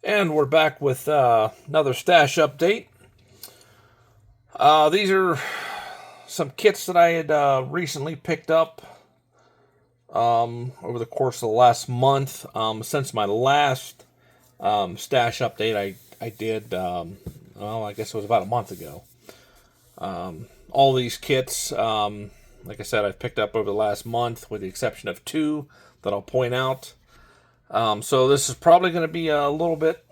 And we're back with another stash update. These are some kits that I had recently picked up over the course of the last month. Since my last stash update I did, well, I guess it was about a month ago. All these kits, like I said, I've picked up over the last month with the exception of two that I'll point out. So this is probably going to be a little bit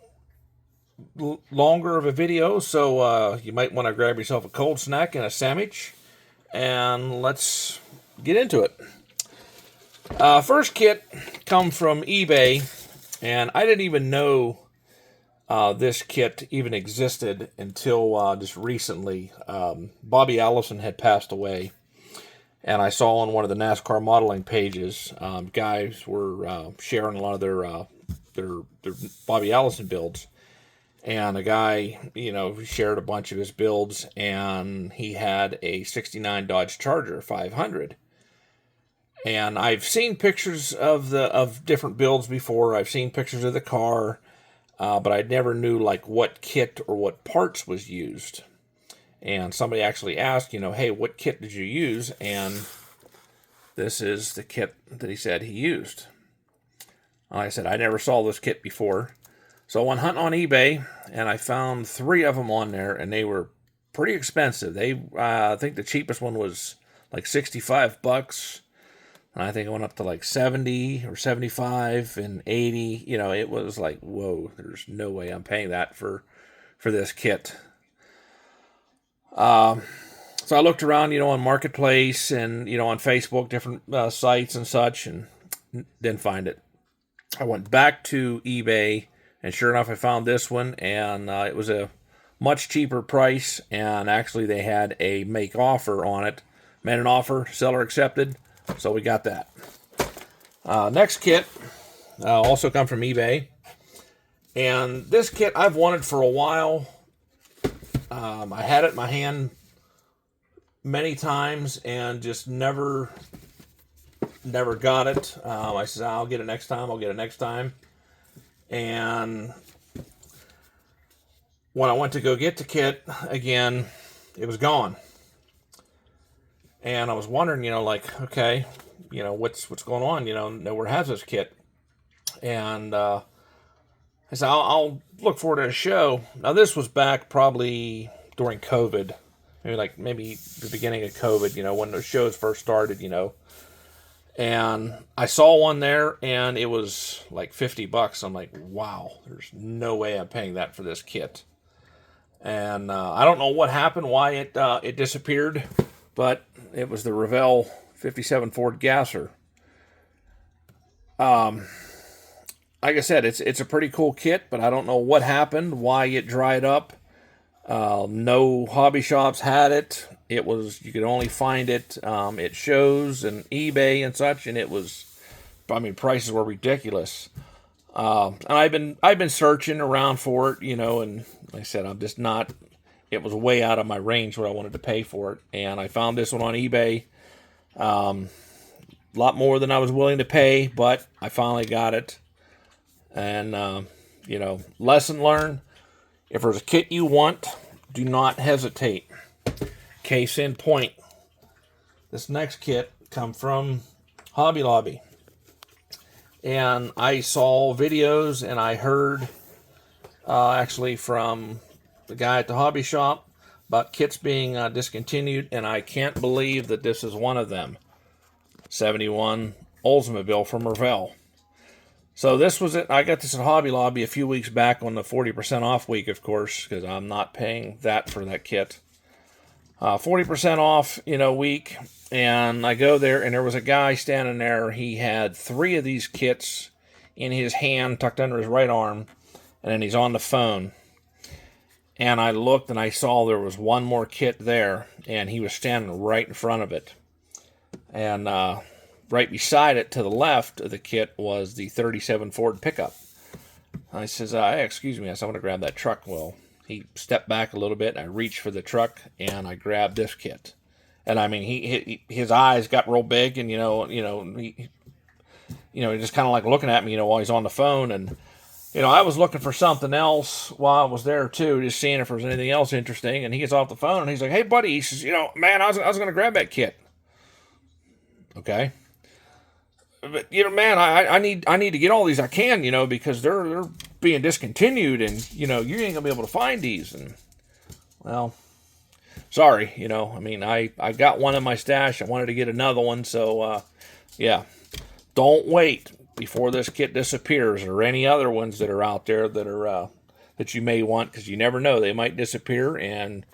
longer of a video, so you might want to grab yourself a cold snack and a sandwich, and let's get into it. First kit come from eBay, and I didn't even know this kit even existed until just recently. Bobby Allison had passed away, and I saw on one of the NASCAR modeling pages, guys were sharing a lot of their Bobby Allison builds. And a guy, shared a bunch of his builds, and he had a '69 Dodge Charger 500. And I've seen pictures of different builds before. I've seen pictures of the car, but I never knew like what kit or what parts was used. And somebody actually asked, hey, what kit did you use? And this is the kit that he said he used. And I said, I never saw this kit before. So I went hunting on eBay, and I found three of them on there, and they were pretty expensive. I think the cheapest one was like $65, and I think it went up to like 70 or 75 and 80. It was like, whoa, there's no way I'm paying that for this kit. So I looked around, on Marketplace and, on Facebook, different sites and such, and didn't find it. I went back to eBay, and sure enough, I found this one, and it was a much cheaper price, and actually they had a make offer on it. Made an offer, seller accepted, so we got that. Next kit also come from eBay, and this kit I've wanted for a while. I had it in my hand many times and just never got it. I said, I'll get it next time. And when I went to go get the kit again, it was gone. And I was wondering, okay, what's going on? Nowhere has this kit. And I said, I'll look forward to a show. Now, this was back probably during COVID, maybe the beginning of COVID, when the shows first started, And I saw one there, and it was like $50. I'm like, wow, there's no way I'm paying that for this kit. And I don't know what happened, why it disappeared, but it was the Revell 57 Ford Gasser. Like I said, it's a pretty cool kit, but I don't know what happened, why it dried up. No hobby shops had it. You could only find it at shows and eBay and such, and prices were ridiculous. And I've been searching around for it, and like I said, I'm just not. It was way out of my range what I wanted to pay for it, and I found this one on eBay. A lot more than I was willing to pay, but I finally got it. And lesson learned. If there's a kit you want, do not hesitate. Case in point, this next kit come from Hobby Lobby. And I saw videos and I heard actually from the guy at the hobby shop about kits being discontinued, and I can't believe that this is one of them. 71 Oldsmobile from Revell. So this was it. I got this at Hobby Lobby a few weeks back on the 40% off week, of course, because I'm not paying that for that kit. 40% off, week, and I go there, and there was a guy standing there. He had three of these kits in his hand, tucked under his right arm, and then he's on the phone. And I looked, and I saw there was one more kit there, and he was standing right in front of it. And right beside it, to the left of the kit, was the 37 Ford pickup. I says, hey, excuse me, I said, I want to grab that truck. Well, he stepped back a little bit, and I reached for the truck, and I grabbed this kit. And his eyes got real big, and he just kind of like looking at me, while he's on the phone. And You know, I was looking for something else while I was there too, just seeing if there was anything else interesting. And he gets off the phone and he's like, "Hey, buddy," he says, "You know, man, I was going to grab that kit." Okay, but you know, man, I need to get all these I can, you know, because they're being discontinued, and you know, you ain't gonna be able to find these. And well, sorry, you know, I mean, I got one in my stash. I wanted to get another one, so yeah, don't wait before this kit disappears, or any other ones that are out there that are that you may want, because you never know, they might disappear and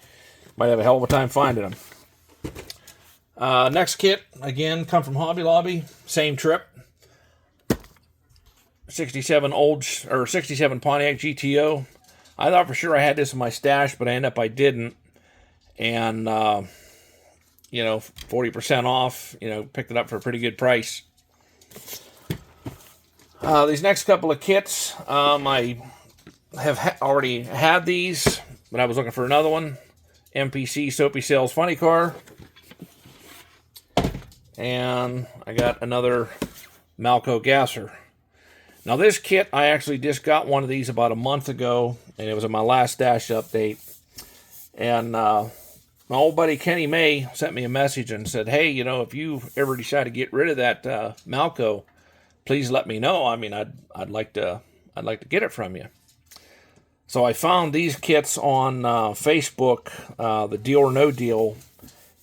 might have a hell of a time finding them. Next kit, again, come from Hobby Lobby, same trip. 67 Pontiac GTO. I thought for sure I had this in my stash, but I didn't. And you know, 40% off. You know, picked it up for a pretty good price. These next couple of kits, I have already had these, but I was looking for another one. MPC Soapy Sales Funny Car. And I got another Malco Gasser. Now this kit, I actually just got one of these about a month ago, and it was in my last stash update. And my old buddy Kenny May sent me a message and said, "Hey, you know, if you ever decide to get rid of that Malco, please let me know. I mean, I'd like to get it from you." So I found these kits on Facebook, the Deal or No Deal,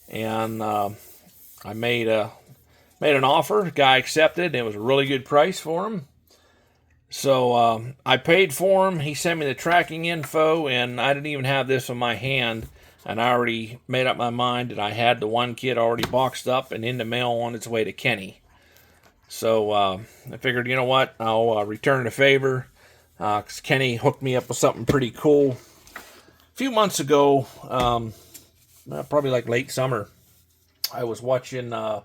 and I made an offer. The guy accepted, and it was a really good price for him. So I paid for him. He sent me the tracking info, and I didn't even have this in my hand, and I already made up my mind that I had the one kit already boxed up and in the mail on its way to Kenny. So I figured, you know what, I'll return the favor, because Kenny hooked me up with something pretty cool. A few months ago, probably like late summer, I was watching the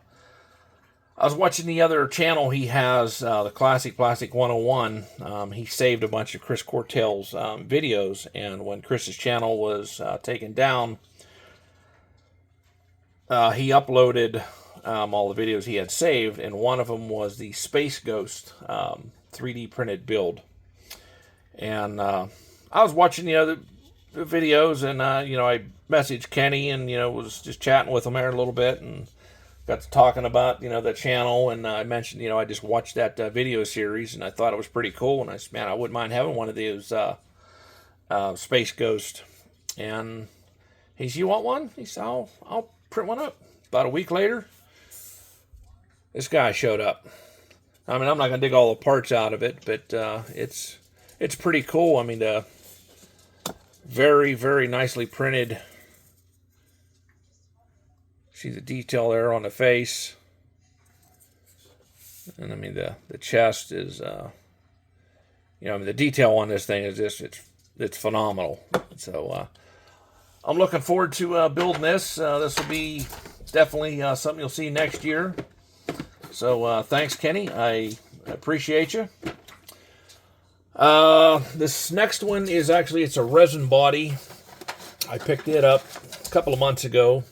other channel he has, the Classic Plastic 101. He saved a bunch of Chris Cortell's videos, and when Chris's channel was taken down, he uploaded all the videos he had saved, and one of them was the Space Ghost 3D printed build. And I was watching the other videos, and you know, I messaged Kenny, and you know, was just chatting with him there a little bit, and got to talking about, you know, the channel, and I mentioned, you know, I just watched that video series, and I thought it was pretty cool, and I said, man, I wouldn't mind having one of those Space Ghost. And he said, "You want one?" He said, I'll print one up. About a week later, this guy showed up. I mean, I'm not going to dig all the parts out of it, but it's pretty cool. I mean, very, very nicely printed. See the detail there on the face. And I mean, the chest is, you know, I mean, the detail on this thing is just, it's phenomenal. So I'm looking forward to building this. This will be definitely something you'll see next year. So thanks, Kenny. I appreciate you. This next one is actually, it's a resin body. I picked it up a couple of months ago.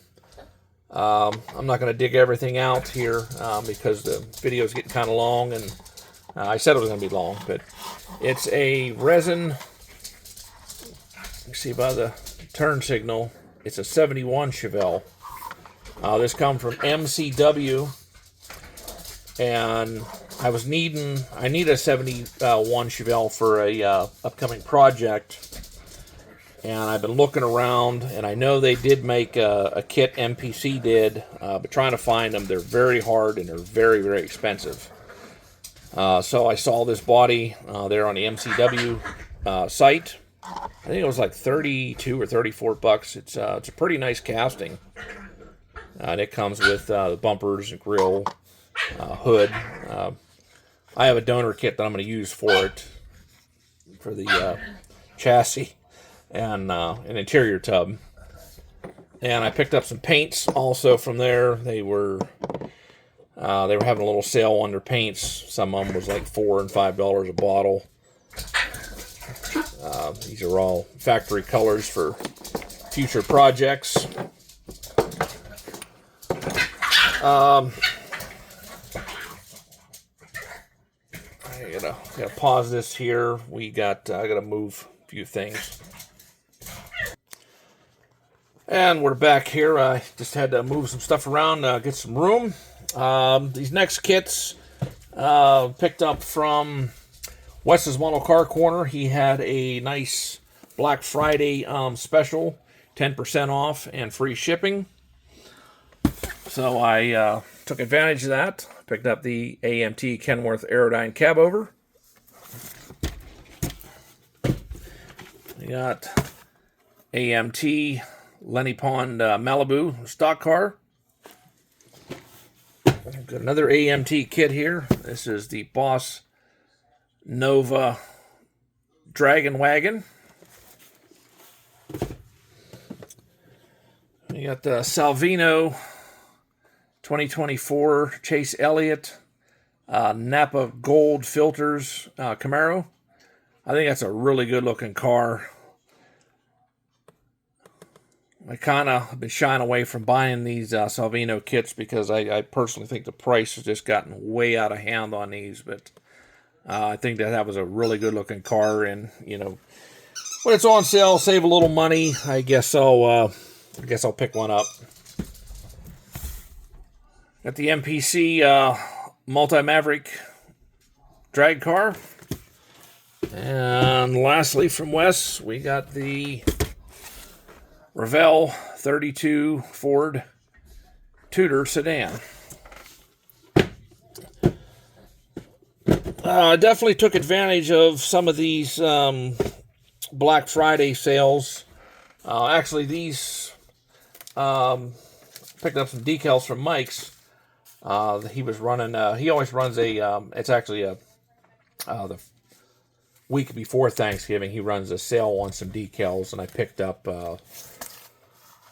I'm not going to dig everything out here because the video is getting kind of long, and I said it was going to be long, but it's a resin. You see by the turn signal, it's a 71 Chevelle. This comes from MCW, and I need a 71 Chevelle for a upcoming project. And I've been looking around, and I know they did make a kit, MPC did, but trying to find them, they're very hard, and they're very, very expensive. So I saw this body there on the MCW site. I think it was like 32 or 34 bucks. It's a pretty nice casting. And it comes with the bumpers, grill, hood. I have a donor kit that I'm going to use for it, for the chassis. And an interior tub. And I picked up some paints also from there. They were having a little sale on their paints. Some of them was like $4 and $5 a bottle. These are all factory colors for future projects. I gotta pause this here. I gotta move a few things. And we're back here. I just had to move some stuff around, get some room. These next kits picked up from Wes's Model Car Corner. He had a nice Black Friday special, 10% off and free shipping. So I took advantage of that. Picked up the AMT Kenworth Aerodyne cab over. We got AMT Lenny Pond Malibu stock car. Got another AMT kit here. This is the Boss Nova Dragon Wagon. We got the Salvino 2024 Chase Elliott Napa Gold Filters Camaro. I think that's a really good looking car. I kind of have been shying away from buying these Salvino kits because I personally think the price has just gotten way out of hand on these. But I think that was a really good looking car, and you know, when it's on sale, save a little money. I guess I'll pick one up. Got the MPC Multi-Maverick drag car. And lastly from Wes, we got the Revell 32 Ford Tudor sedan. I definitely took advantage of some of these Black Friday sales. Actually, these picked up some decals from Mike's. He was running. He always runs a. It's actually the week before Thanksgiving. He runs a sale on some decals, and I picked up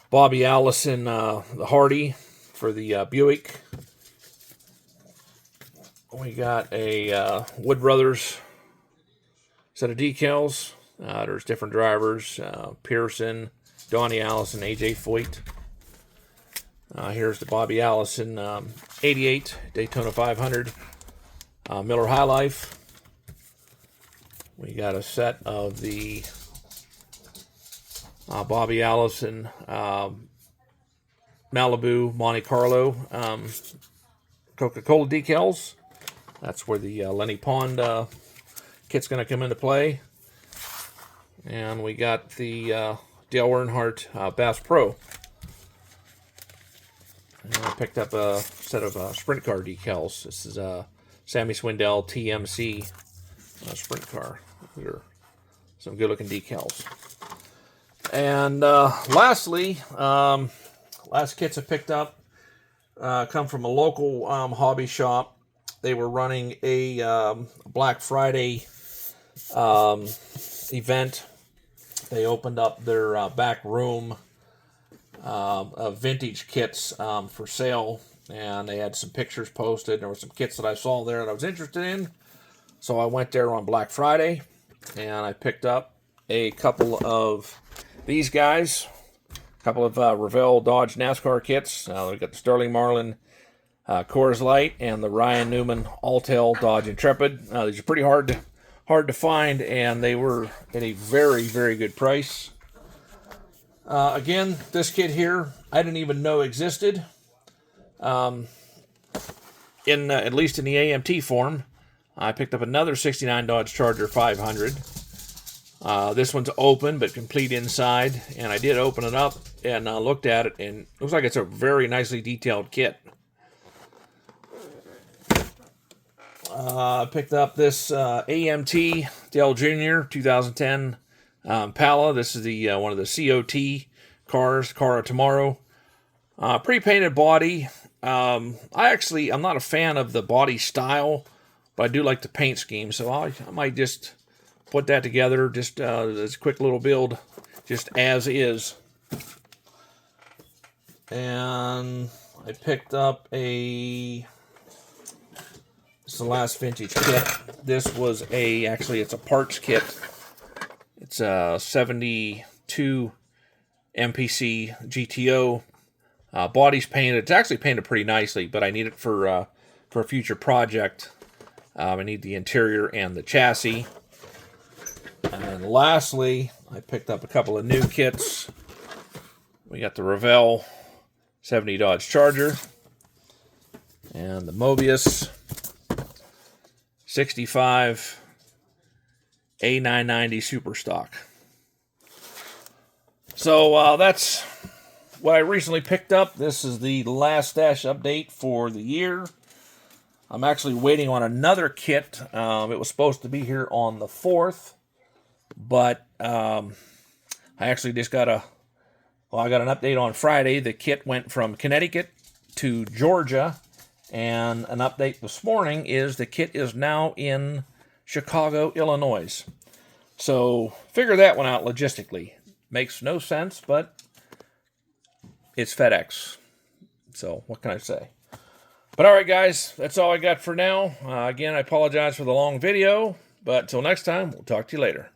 Bobby Allison the Hardy for the Buick. We got a Wood Brothers set of decals. There's different drivers: Pearson, Donnie Allison, AJ Foyt. Here's the Bobby Allison 88 Daytona 500 Miller High Life. We got a set of the Bobby Allison Malibu Monte Carlo Coca-Cola decals. That's where the Lenny Pond kit's going to come into play. And we got the Dale Earnhardt Bass Pro. And I picked up a set of sprint car decals. This is Sammy Swindell TMC sprint car. These are some good looking decals. And lastly, last kits I picked up come from a local hobby shop. They were running a Black Friday event. They opened up their back room of vintage kits for sale, and they had some pictures posted. There were some kits that I saw there that I was interested in, so I went there on Black Friday, and I picked up a couple of these guys, a couple of Revell Dodge NASCAR kits. We've got the Sterling Marlin Coors Light and the Ryan Newman Alltel Dodge Intrepid. These are pretty hard to find, and they were at a very, very good price. Again, this kit here, I didn't even know existed. At least in the AMT form. I picked up another 69 Dodge Charger 500. This one's open, but complete inside. And I did open it up and looked at it, and it looks like it's a very nicely detailed kit. I picked up this AMT Dale Jr. 2010 Pala. This is the one of the COT cars, Car of Tomorrow. Pre-painted body. I'm not a fan of the body style, but I do like the paint scheme, so I might just put that together, just as a quick little build, just as is. And I picked up it's the last vintage kit. This was it's a parts kit. It's a 72 MPC GTO. Body's painted. It's actually painted pretty nicely, but I need it for a future project. I need the interior and the chassis. And lastly, I picked up a couple of new kits. We got the Revell 70 Dodge Charger and the Mobius 65 A990 Super Stock. So that's what I recently picked up. This is the last stash update for the year. I'm actually waiting on another kit. It was supposed to be here on the 4th, but I actually just got I got an update on Friday. The kit went from Connecticut to Georgia, and an update this morning is the kit is now in Chicago, Illinois. So figure that one out logistically. Makes no sense, but it's FedEx. So what can I say? But all right, guys, that's all I got for now. Again, I apologize for the long video, but until next time, we'll talk to you later.